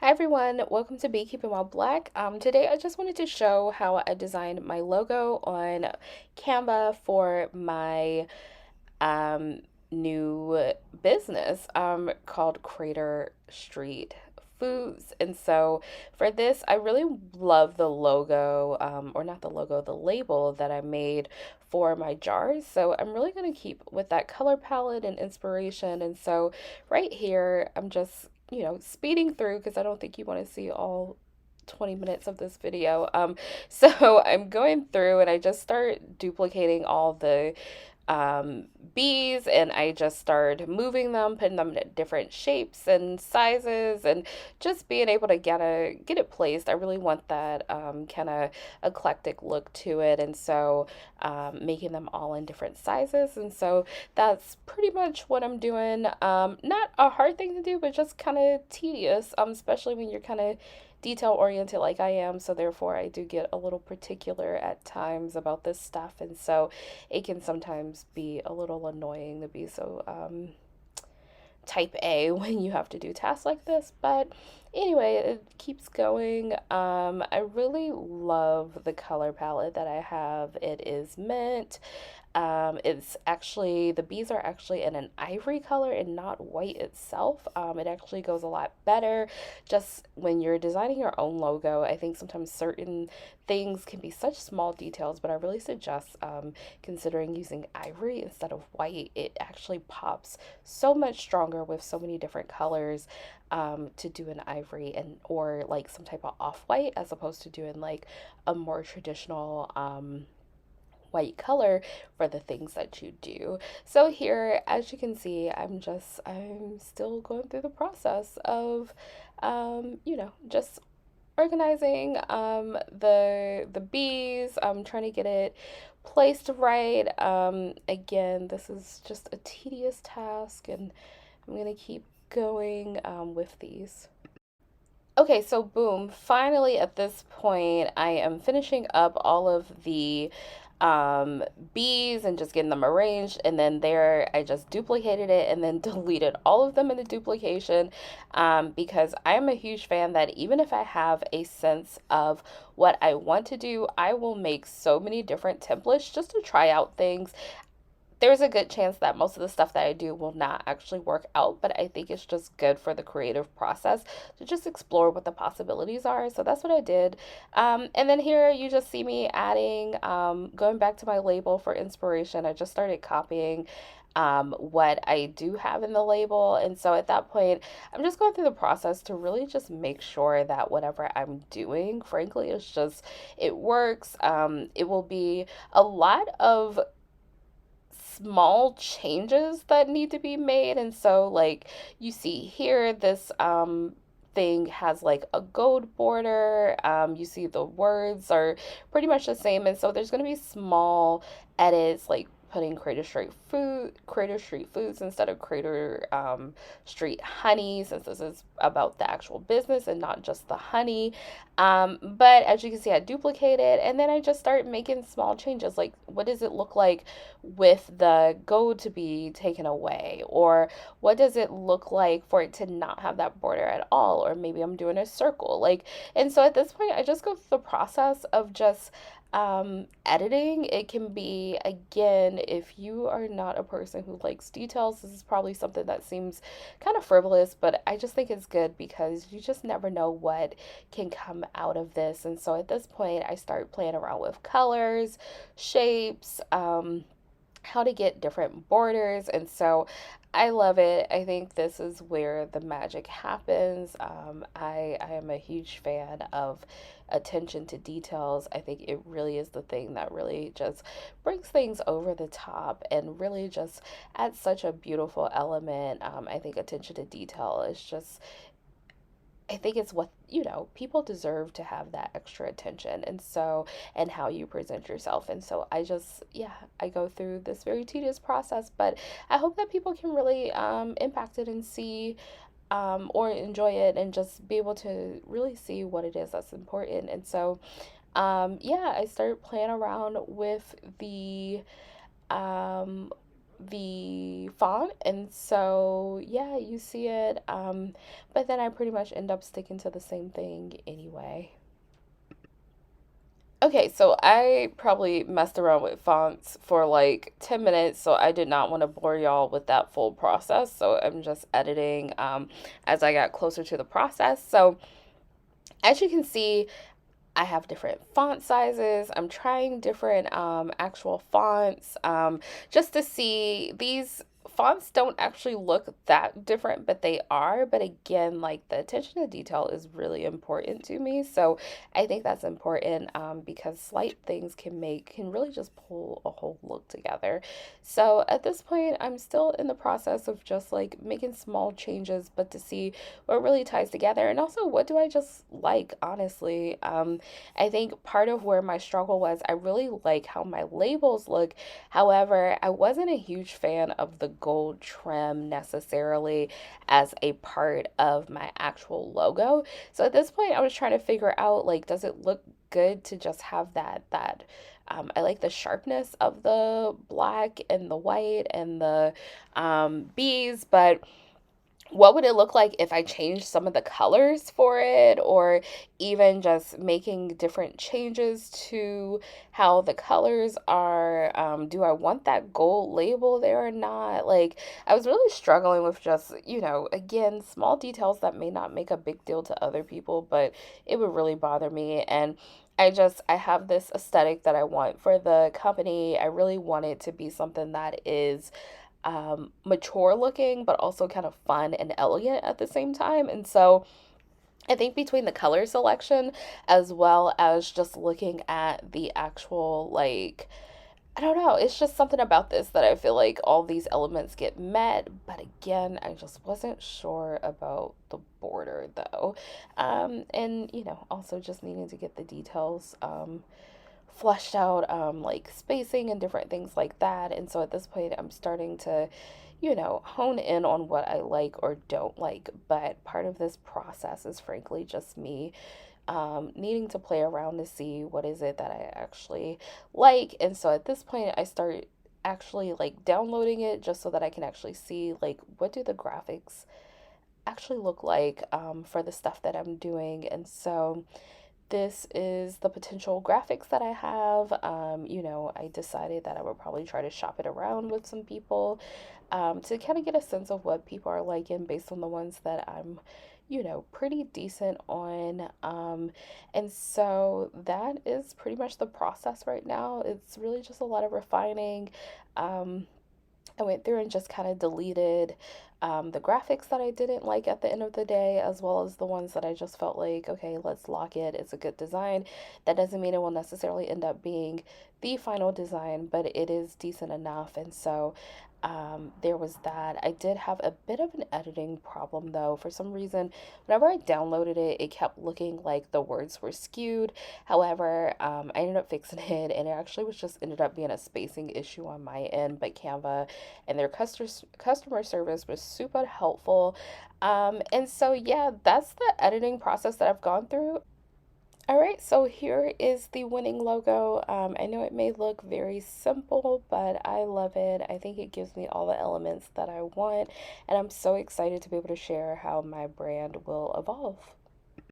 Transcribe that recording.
Hi everyone, welcome to Beekeeping While Black. Today I just wanted to show how I designed my logo on Canva for my um, new business called Crater Street Foods. And so for this, I really love the logo, or not the logo, the label that I made for my jars. So I'm really going to keep with that color palette and inspiration. And so right here, I'm just, speeding through because I don't think you want to see all 20 minutes of this video. So I'm going through and I just start duplicating all the bees, and I just started moving them, putting them in different shapes and sizes, and just being able to get it placed. I really want that kind of eclectic look to it, and so making them all in different sizes, and so that's pretty much what I'm doing. Not a hard thing to do, but just kind of tedious, especially when you're kind of detail oriented like I am, so therefore I do get a little particular at times about this stuff, and so it can sometimes be a little annoying to be so type A when you have to do tasks like this. But anyway, it keeps going. I really love the color palette that I have. It is mint. It's actually, the bees are actually in an ivory color and not white itself. It actually goes a lot better. Just when you're designing your own logo, I think sometimes certain things can be such small details, but I really suggest considering using ivory instead of white. It actually pops so much stronger with so many different colors, to do an ivory and or like some type of off-white as opposed to doing like a more traditional white color for the things that you do. So here, as you can see, I'm still going through the process of just organizing the bees. I'm trying to get it placed right. Again, this is just a tedious task, and I'm gonna keep going with these. Okay, so boom, finally at this point, I am finishing up all of the um, bees and just getting them arranged. And then there, I just duplicated it and then deleted all of them in the duplication, because I am a huge fan that even if I have a sense of what I want to do, I will make so many different templates just to try out things. There's a good chance that most of the stuff that I do will not actually work out, but I think it's just good for the creative process to just explore what the possibilities are. So that's what I did. And then here you just see me adding, going back to my label for inspiration. I just started copying what I do have in the label. And so at that point, I'm just going through the process to really just make sure that whatever I'm doing, frankly, is just, it works. It will be a lot of small changes that need to be made. And so like you see here, this thing has like a gold border. You see the words are pretty much the same, and so there's going to be small edits, like putting Crater Street Foods instead of Crater Street Honey, since this is about the actual business and not just the honey. But as you can see, I duplicated, and then I just start making small changes, like what does it look like with the gold to be taken away, or what does it look like for it to not have that border at all, or maybe I'm doing a circle, like. And so at this point I just go through the process of just editing. It can be, again, if you are not a person who likes details, this is probably something that seems kind of frivolous, but I just think it's good because you just never know what can come out of this. And so at this point I start playing around with colors, shapes, how to get different borders. And so I love it. I think this is where the magic happens. I am a huge fan of attention to details. I think it really is the thing that really just brings things over the top and really just adds such a beautiful element. I think attention to detail is just, I think it's what, people deserve to have that extra attention. And so, and how you present yourself. And so I just, yeah, I go through this very tedious process, but I hope that people can really impact it and see, or enjoy it and just be able to really see what it is that's important. And so, yeah, I started playing around with um, the font, and so yeah, you see it. But then I pretty much end up sticking to the same thing anyway. Okay, so I probably messed around with fonts for like 10 minutes, so I did not want to bore y'all with that full process. So I'm just editing as I got closer to the process. So as you can see, I have different font sizes. I'm trying different actual fonts just to see. These fonts don't actually look that different, but they are. But again, like the attention to detail is really important to me. So I think that's important because slight things can really just pull a whole look together. So at this point, I'm still in the process of just like making small changes, but to see what really ties together, and also what do I just like, honestly. I think part of where my struggle was, I really like how my labels look. However, I wasn't a huge fan of the gold trim necessarily as a part of my actual logo. So at this point, I was trying to figure out like, does it look good to just have that I like the sharpness of the black and the white and the bees, but what would it look like if I changed some of the colors for it, or even just making different changes to how the colors are? Do I want that gold label there or not? Like, I was really struggling with just, again, small details that may not make a big deal to other people, but it would really bother me. And I have this aesthetic that I want for the company. I really want it to be something that is mature looking, but also kind of fun and elegant at the same time. And so I think between the color selection as well as just looking at the actual, like, I don't know, it's just something about this that I feel like all these elements get met. But again, I just wasn't sure about the border though. And, also just needing to get the details. Fleshed out, like spacing and different things like that. And so at this point, I'm starting to, hone in on what I like or don't like. But part of this process is frankly just me needing to play around to see what is it that I actually like. And so at this point, I start actually like downloading it just so that I can actually see like what do the graphics actually look like for the stuff that I'm doing. And so this is the potential graphics that I have. I decided that I would probably try to shop it around with some people to kind of get a sense of what people are liking based on the ones that I'm, pretty decent on. And so that is pretty much the process right now. It's really just a lot of refining. Um, I went through and just kind of deleted the graphics that I didn't like at the end of the day, as well as the ones that I just felt like, okay, let's lock it. It's a good design. That doesn't mean it will necessarily end up being the final design, but it is decent enough. And so there was that. I did have a bit of an editing problem though. For some reason, whenever I downloaded it, it kept looking like the words were skewed. However, I ended up fixing it, and it actually was just ended up being a spacing issue on my end. But Canva and their customer service was super helpful. And so, yeah, that's the editing process that I've gone through. All right, so here is the winning logo. I know it may look very simple, but I love it. I think it gives me all the elements that I want, and I'm so excited to be able to share how my brand will evolve.